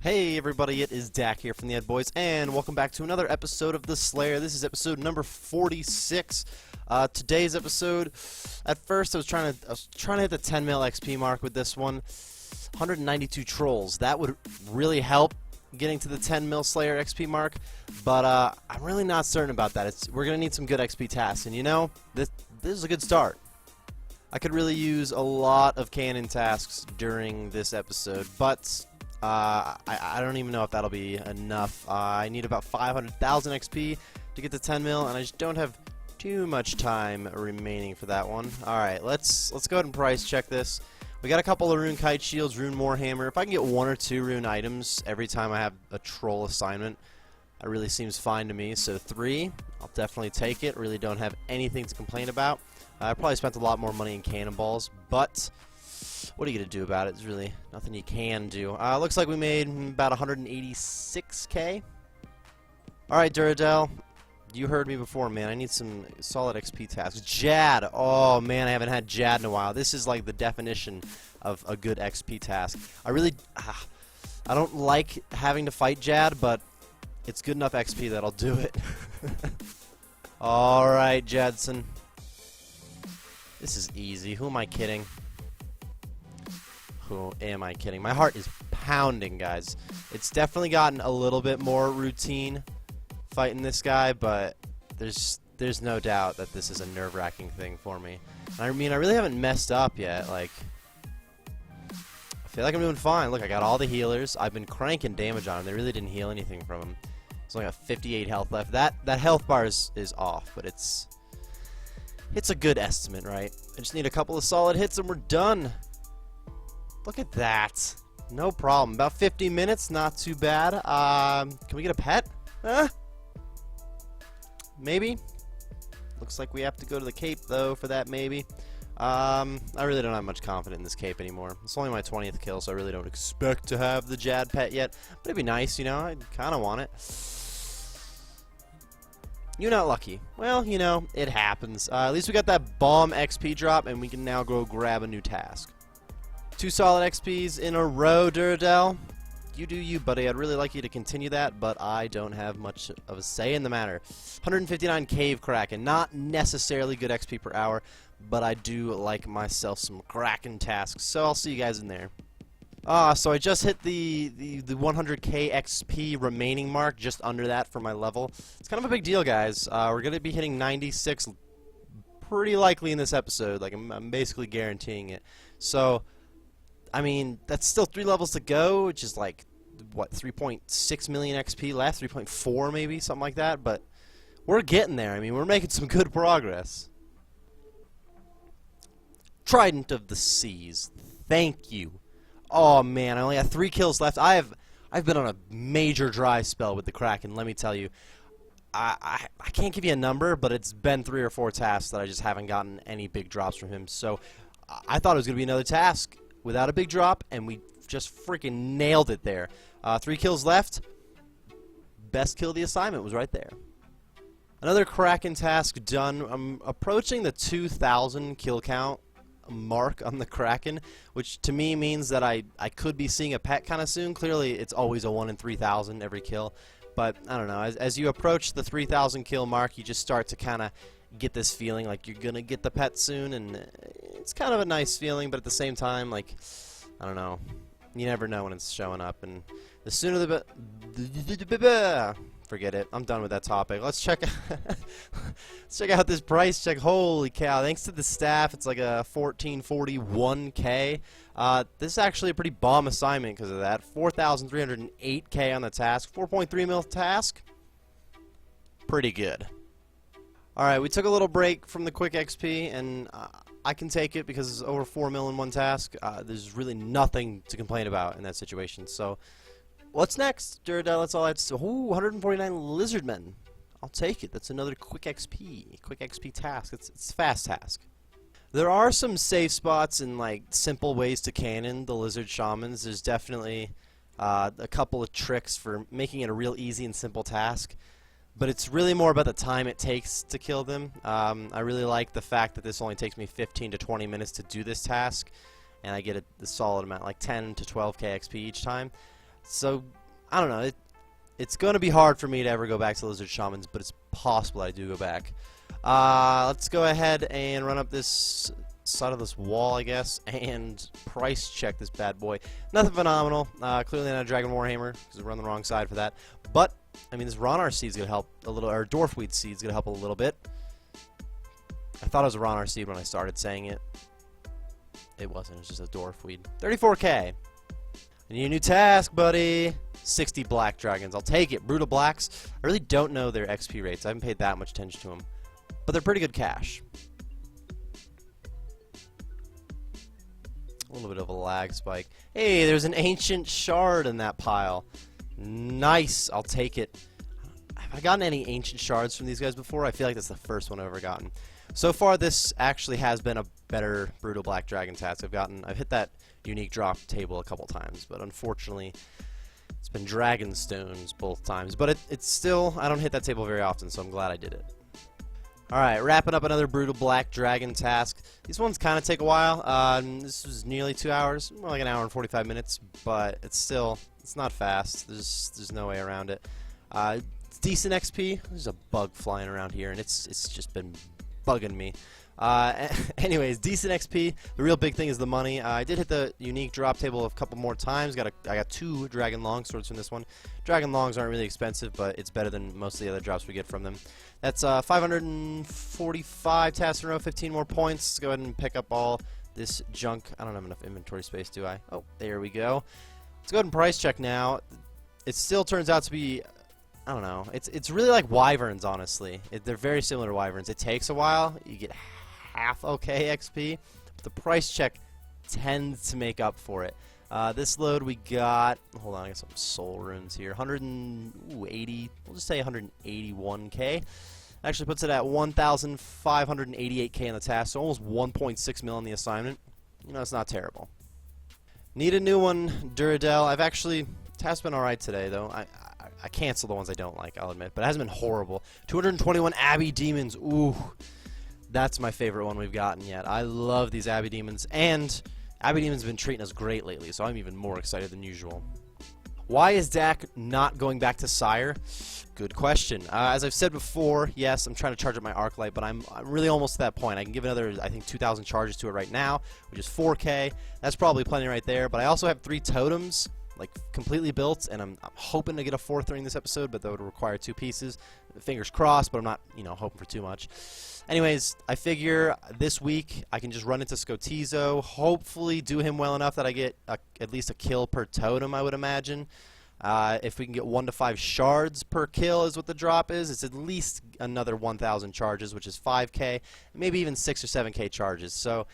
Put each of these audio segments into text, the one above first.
Hey everybody, it is Dak here from the Ed Boys, and welcome back to another episode of The Slayer. This is episode number 46. Today's episode, at first I was trying to hit the 10 mil XP mark with this one. 192 trolls. That would really help getting to the 10 mil Slayer XP mark, but I'm really not certain about that. We're gonna need some good XP tasks, and you know, this is a good start. I could really use a lot of cannon tasks during this episode, but I don't even know if that'll be enough. I need about 500,000 XP to get to 10 mil, and I just don't have too much time remaining for that one. Alright, let's go ahead and price check this. We got a couple of rune kite shields, rune warhammer. If I can get 1 or 2 rune items every time I have a troll assignment, that really seems fine to me. So 3, I'll definitely take it. Really don't have anything to complain about. I probably spent a lot more money in cannonballs, but what are you going to do about it? There's really nothing you can do. Looks like we made about 186k. Alright, Duradel. You heard me before, man. I need some solid XP tasks. Jad! Oh, man, I haven't had Jad in a while. This is like the definition of a good XP task. I don't like having to fight Jad, but it's good enough XP that I'll do it. Alright, Jadson. This is easy. Who am I kidding? Who am I kidding? My heart is pounding, guys. It's definitely gotten a little bit more routine fighting this guy, but there's no doubt that this is a nerve-wracking thing for me. And I mean, I really haven't messed up yet. Like, I feel like I'm doing fine. Look, I got all the healers. I've been cranking damage on him. They really didn't heal anything from him. There's only got 58 health left. That health bar is off, but it's a good estimate, right? I just need a couple of solid hits and we're done. Look at that. No problem. About 50 minutes, not too bad. Can we get a pet? Maybe. Looks like we have to go to the Cape, though, for that, maybe. I really don't have much confidence in this Cape anymore. It's only my 20th kill, so I really don't expect to have the Jad pet yet. But it'd be nice, you know? I kind of want it. You're not lucky. Well, you know, it happens. At least we got that bomb XP drop, and we can now go grab a new task. 2 solid XPs in a row, Duradel. You do you, buddy. I'd really like you to continue that, but I don't have much of a say in the matter. 159 Cave Kraken. Not necessarily good XP per hour, but I do like myself some Kraken tasks, so I'll see you guys in there. So I just hit the 100k XP remaining mark, just under that for my level. It's kind of a big deal, guys. We're going to be hitting 96 pretty likely in this episode. Like, I'm basically guaranteeing it. So, I mean, that's still 3 levels to go, which is like, what, 3.6 million XP left? 3.4 maybe, something like that. But we're getting there. I mean, we're making some good progress. Trident of the Seas. Thank you. Oh man, I only have 3 kills left. I've been on a major dry spell with the Kraken, let me tell you. I can't give you a number, but it's been 3 or 4 tasks that I just haven't gotten any big drops from him. So I thought it was going to be another task without a big drop, and we just freaking nailed it there. 3 kills left. Best kill of the assignment was right there. Another Kraken task done. I'm approaching the 2,000 kill count mark on the Kraken, which to me means that I could be seeing a pet kind of soon. Clearly, it's always a 1 in 3,000 every kill. But, I don't know, as you approach the 3,000 kill mark, you just start to kind of get this feeling like you're going to get the pet soon, and it's kind of a nice feeling, but at the same time, like, I don't know, you never know when it's showing up, and the sooner the forget it, I'm done with that topic. Let's check out this price check. Holy cow, thanks to the staff, it's like a 1441k. This is actually a pretty bomb assignment because of that. 4,308k on the task, 4.3 mil task, pretty good. Alright, we took a little break from the quick XP, and I can take it because it's over 4 mil in one task. There's really nothing to complain about in that situation. So, what's next? Duradel, that's all I have to say. Ooh, 149 Lizardmen. I'll take it. That's another quick XP task. It's a fast task. There are some safe spots and like simple ways to cannon the Lizard Shamans. There's definitely a couple of tricks for making it a real easy and simple task. But it's really more about the time it takes to kill them. I really like the fact that this only takes me 15 to 20 minutes to do this task, and I get a solid amount, like 10 to 12k XP each time. So I don't know. It's going to be hard for me to ever go back to Lizard Shamans, but it's possible I do go back. Let's go ahead and run up this side of this wall, I guess, and price check this bad boy. Nothing phenomenal. Clearly not a Dragon Warhammer, because we're on the wrong side for that. But, I mean, this Ronar seed's going to help a little, or Dwarfweed seed's going to help a little bit. I thought it was a Ronar seed when I started saying it. It wasn't. It was just a Dwarfweed. 34k. I need a new task, buddy. 60 black dragons. I'll take it. Brutal blacks. I really don't know their XP rates. I haven't paid that much attention to them. But they're pretty good cash. A little bit of a lag spike. Hey, there's an ancient shard in that pile. Nice. I'll take it. Have I gotten any ancient shards from these guys before? I feel like that's the first one I've ever gotten. So far, this actually has been a better Brutal Black Dragon task. I've hit that unique drop table a couple times, but unfortunately, it's been Dragon Stones both times. But it's still, I don't hit that table very often, so I'm glad I did it. Alright, wrapping up another Brutal Black Dragon task. These ones kind of take a while. This was nearly 2 hours, more like an hour and 45 minutes, but it's not fast. There's no way around it. It's decent XP. There's a bug flying around here, and it's just been bugging me. Anyways, decent XP. The real big thing is the money. I did hit the unique drop table a couple more times. I got 2 Dragon Longswords from this one. Dragon Longs aren't really expensive, but it's better than most of the other drops we get from them. That's 545 tasks in a row, 15 more points. Let's go ahead and pick up all this junk. I don't have enough inventory space, do I? Oh, there we go. Let's go ahead and price check now. It still turns out to be, I don't know. It's really like wyverns, honestly. They're very similar to wyverns. It takes a while. You get half okay XP, but the price check tends to make up for it. This load we got, hold on, I got some soul runes here, 180, we'll just say 181k. Actually puts it at 1,588k in the task, so almost 1.6 mil on the assignment. You know, it's not terrible. Need a new one, Duradel. Task's been alright today, though. I cancel the ones I don't like, I'll admit, but it hasn't been horrible. 221 Abbey Demons, ooh. That's my favorite one we've gotten yet. I love these Abbey Demons, and Abbey Demons have been treating us great lately, so I'm even more excited than usual. Why is Dak not going back to Sire? Good question. As I've said before, yes, I'm trying to charge up my arc light, but I'm really almost to that point. I can give another, I think, 2,000 charges to it right now, which is 4k. That's probably plenty right there, but I also have 3 totems, like completely built, and I'm hoping to get a 4th during this episode, but that would require 2 pieces. Fingers crossed, but I'm not, hoping for too much. Anyways, I figure this week I can just run into Scotizo, hopefully do him well enough that I get at least a kill per totem, I would imagine. If we can get 1 to 5 shards per kill is what the drop is, it's at least another 1,000 charges, which is 5k, maybe even 6 or 7k charges. So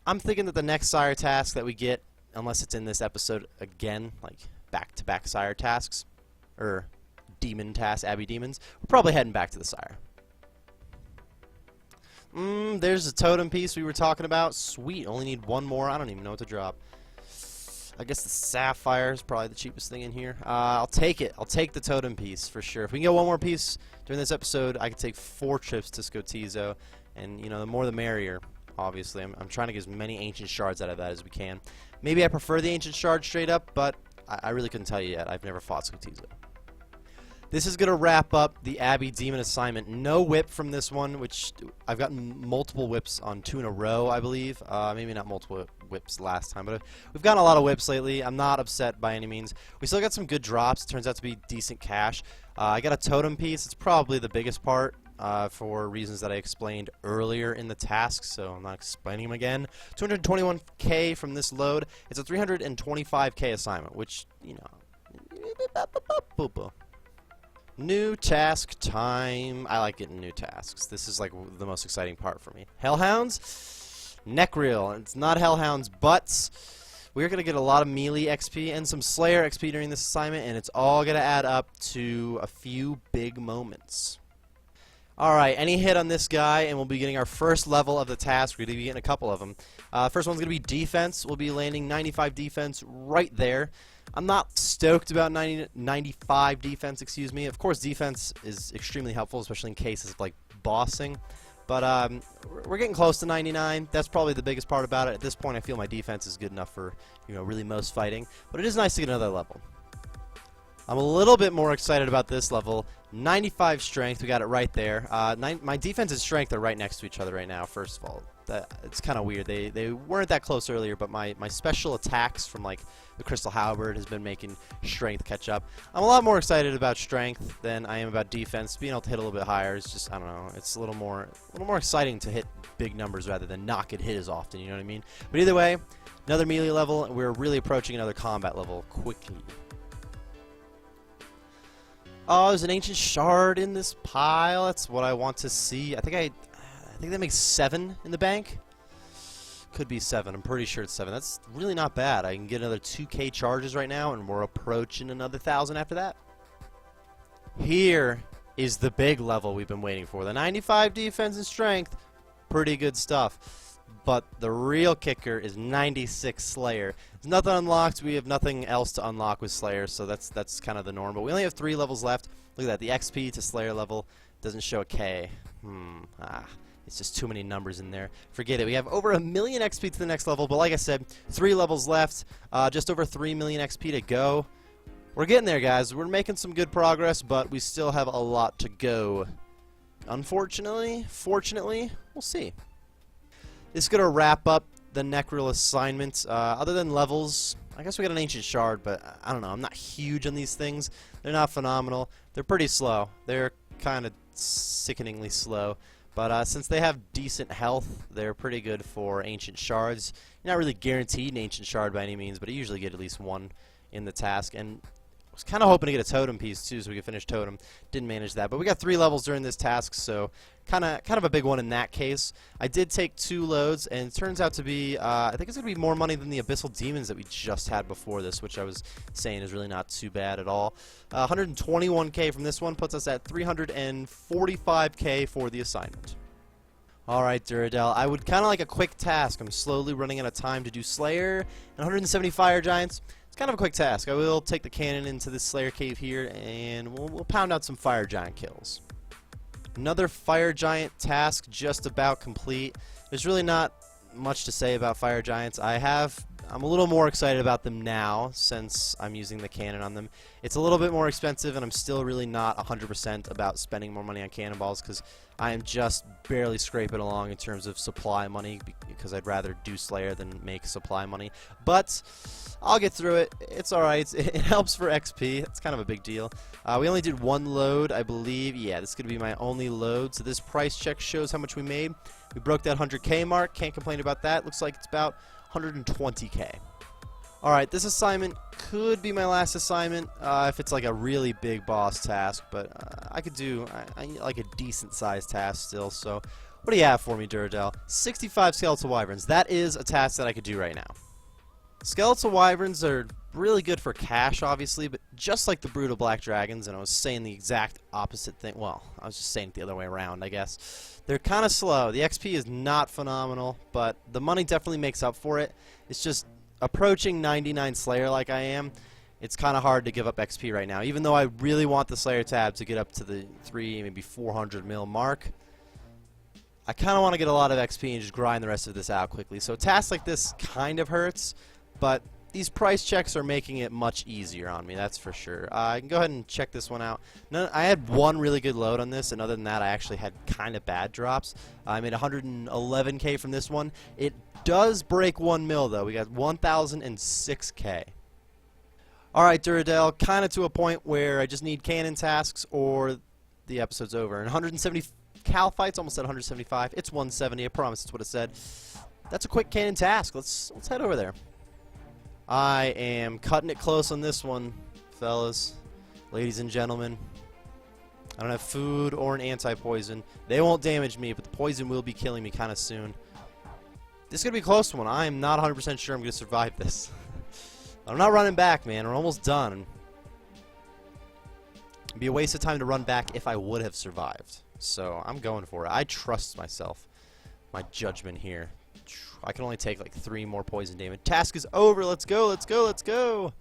I'm thinking that the next Sire task that we get, unless it's in this episode again, like back-to-back Sire tasks, or demon tasks, Abbey Demons, we're probably heading back to the Sire. There's a totem piece we were talking about. Sweet, only need 1 more. I don't even know what to drop. I guess the sapphire is probably the cheapest thing in here. I'll take it. I'll take the totem piece for sure. If we can get 1 more piece during this episode, I can take 4 trips to Scotizo, and the more the merrier. Obviously, I'm trying to get as many ancient shards out of that as we can. Maybe I prefer the ancient shard straight up, but I really couldn't tell you yet. I've never fought Scotizo. This is going to wrap up the Abbey Demon assignment. No whip from this one, which I've gotten multiple whips on 2 in a row, I believe. Maybe not multiple whips last time, but we've gotten a lot of whips lately. I'm not upset by any means. We still got some good drops. It turns out to be decent cash. I got a totem piece. It's probably the biggest part for reasons that I explained earlier in the task, so I'm not explaining them again. 221k from this load. It's a 325k assignment, which, New task time. I like getting new tasks. This is like the most exciting part for me. Hellhounds, neck reel. It's not Hellhounds, but we're going to get a lot of melee XP and some Slayer XP during this assignment, and it's all going to add up to a few big moments. Alright, any hit on this guy, and we'll be getting our first level of the task. We're going to be getting a couple of them. First one's going to be defense. We'll be landing 95 defense right there. I'm not stoked about 95 defense, excuse me. Of course, defense is extremely helpful, especially in cases of, like, bossing. But we're getting close to 99. That's probably the biggest part about it. At this point, I feel my defense is good enough for, really most fighting. But it is nice to get another level. I'm a little bit more excited about this level. 95 strength, we got it right there. My defense and strength are right next to each other right now, first of all. It's kind of weird. They weren't that close earlier, but my special attacks from like the Crystal Halberd has been making strength catch up. I'm a lot more excited about strength than I am about defense. Being able to hit a little bit higher is just, I don't know, it's a little more exciting to hit big numbers rather than not get hit as often, you know what I mean? But either way, another melee level, and we're really approaching another combat level quickly. Oh, there's an ancient shard in this pile. That's what I want to see. I think that makes 7 in the bank. Could be 7. I'm pretty sure it's 7. That's really not bad. I can get another 2k charges right now, and we're approaching another 1,000 after that. Here is the big level we've been waiting for. The 95 defense and strength. Pretty good stuff. But the real kicker is 96 Slayer. There's nothing unlocked. We have nothing else to unlock with Slayer, so that's kind of the norm. But we only have 3 levels left. Look at that. The XP to Slayer level doesn't show a K. It's just too many numbers in there. Forget it. We have over 1 million XP to the next level, but like I said, 3 levels left. Just over 3 million XP to go. We're getting there, guys. We're making some good progress, but we still have a lot to go. Unfortunately, fortunately, we'll see. This is going to wrap up the Necril assignment. Other than levels, I guess we got an Ancient Shard, but I don't know. I'm not huge on these things. They're not phenomenal. They're pretty slow. They're kind of sickeningly slow. But since they have decent health, they're pretty good for Ancient Shards. You're not really guaranteed an Ancient Shard by any means, but you usually get at least one in the task. And I was kind of hoping to get a totem piece too, so we could finish totem. Didn't manage that, but we got 3 levels during this task, so kind of a big one in that case. I did take 2 loads, and it turns out to be I think it's gonna be more money than the Abyssal Demons that we just had before this, which I was saying is really not too bad at all. 121k from this one puts us at 345k for the assignment. Alright, Duradel, I would kind of like a quick task. I'm slowly running out of time to do Slayer and 170 Fire Giants. It's kind of a quick task. I will take the cannon into this Slayer cave here, and we'll pound out some Fire Giant kills. Another Fire Giant task just about complete. There's really not much to say about Fire Giants. I'm a little more excited about them now since I'm using the cannon on them. It's a little bit more expensive, and I'm still really not 100% about spending more money on cannonballs because I am just barely scraping along in terms of supply money because I'd rather do Slayer than make supply money. But I'll get through it. It's alright. It helps for XP. It's kind of a big deal. We only did 1 load, I believe. Yeah, this is going to be my only load. So this price check shows how much we made. We broke that 100k mark. Can't complain about that. Looks like it's about 120k. Alright, this assignment could be my last assignment if it's like a really big boss task, but I could do I like a decent sized task still, so what do you have for me, Duradel? 65 Skeletal Wyverns. That is a task that I could do right now. Skeletal Wyverns are really good for cash, obviously, but just like the Brutal Black Dragons, and I was saying the exact opposite thing, well, I was just saying it the other way around, I guess. They're kind of slow. The XP is not phenomenal, but the money definitely makes up for it. It's just approaching 99 Slayer like I am, it's kind of hard to give up XP right now. Even though I really want the Slayer tab to get up to the 3, maybe 400 mil mark, I kind of want to get a lot of XP and just grind the rest of this out quickly. So tasks like this kind of hurts, but these price checks are making it much easier on me, that's for sure. I can go ahead and check this one out. I had 1 really good load on this, and other than that, I actually had kind of bad drops. I made 111k from this one. It does break 1 mil, though. We got 1006k. Alright, Duradel, kind of to a point where I just need cannon tasks or the episode's over. And 170 Cal fights, almost at 175. It's 170, I promise that's what it said. That's a quick cannon task. Let's head over there. I am cutting it close on this one, fellas, ladies and gentlemen. I don't have food or an anti-poison. They won't damage me, but the poison will be killing me kind of soon. This is going to be a close one. I am not 100% sure I'm going to survive this. I'm not running back, man. We're almost done. It'd be a waste of time to run back if I would have survived. So I'm going for it. I trust myself. My judgment here. I can only take like 3 more poison damage. Task is over. Let's go. Let's go. Let's go.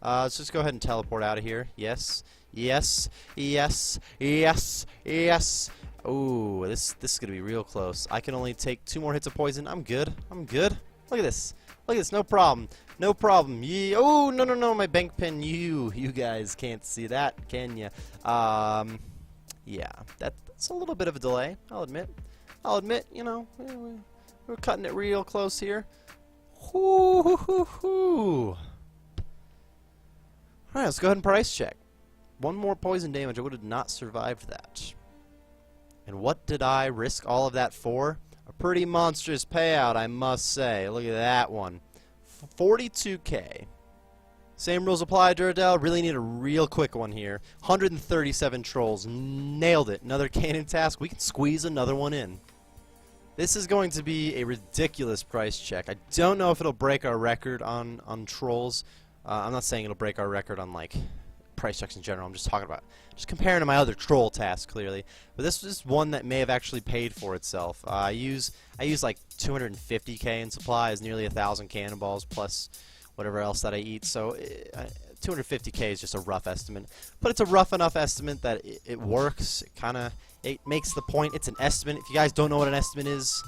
Let's just go ahead and teleport out of here. Yes. Yes. Yes. Yes. Yes. Ooh, this is gonna be real close. I can only take 2 more hits of poison. I'm good. I'm good. Look at this. Look at this. No problem. No problem. Oh, no, no, no. My bank pin. You guys can't see that, can you? Yeah. That's a little bit of a delay, I'll admit. You know, we're cutting it real close here. Alright, let's go ahead and price check. One more poison damage. I would have not survived that. And what did I risk all of that for? A pretty monstrous payout, I must say. Look at that one. 42k. Same rules apply, Duradel. Really need a real quick one here. 137 trolls. Nailed it. Another cannon task. We can squeeze another one in. This is going to be a ridiculous price check. I don't know if it'll break our record on trolls. I'm not saying it'll break our record on, like, price checks in general. I'm just talking about comparing to my other troll tasks, clearly. But this is one that may have actually paid for itself. I use like 250k in supplies, nearly 1,000 cannonballs plus whatever else that I eat. So 250k is just a rough estimate, but it's a rough enough estimate that it works. It makes the point. It's an estimate. If you guys don't know what an estimate is,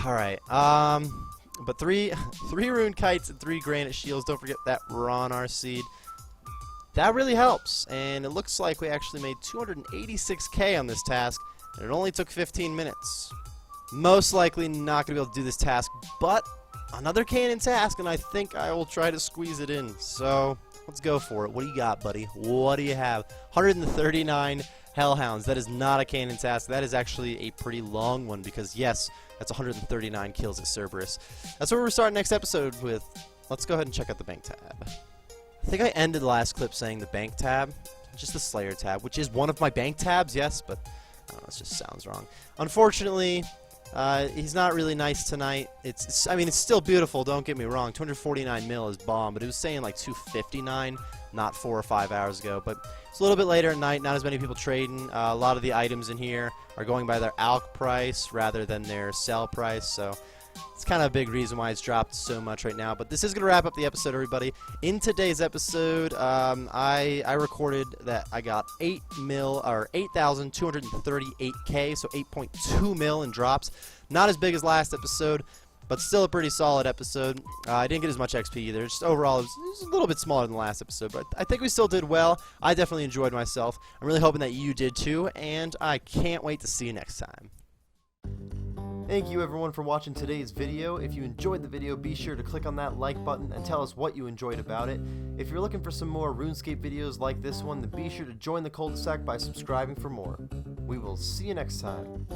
all right. But three rune kites and 3 granite shields. Don't forget that Ronar seed. That really helps, and it looks like we actually made 286k on this task, and it only took 15 minutes. Most likely not going to be able to do this task, but another cannon task, and I think I will try to squeeze it in. So, let's go for it. What do you got, buddy? What do you have? 139 hellhounds. That is not a cannon task. That is actually a pretty long one, because yes, that's 139 kills at Cerberus. That's what we're starting next episode with. Let's go ahead and check out the bank tab. I think I ended the last clip saying the bank tab, just the Slayer tab, which is one of my bank tabs, yes, but I don't know, it just sounds wrong. Unfortunately, he's not really nice tonight. I mean, it's still beautiful, don't get me wrong. 249 mil is bomb, but it was saying like 259 not 4 or 5 hours ago. But it's a little bit later at night, not as many people trading. A lot of the items in here are going by their alch price rather than their sell price, so it's kind of a big reason why it's dropped so much right now. But this is going to wrap up the episode, everybody. In today's episode, I recorded that I got 8,238k, so 8.2 mil in drops. Not as big as last episode, but still a pretty solid episode. I didn't get as much XP either. Just overall, it was a little bit smaller than the last episode, but I think we still did well. I definitely enjoyed myself. I'm really hoping that you did too, and I can't wait to see you next time. Thank you everyone for watching today's video. If you enjoyed the video, be sure to click on that like button and tell us what you enjoyed about it. If you're looking for some more RuneScape videos like this one, then be sure to join the cul-de-sac by subscribing for more. We will see you next time.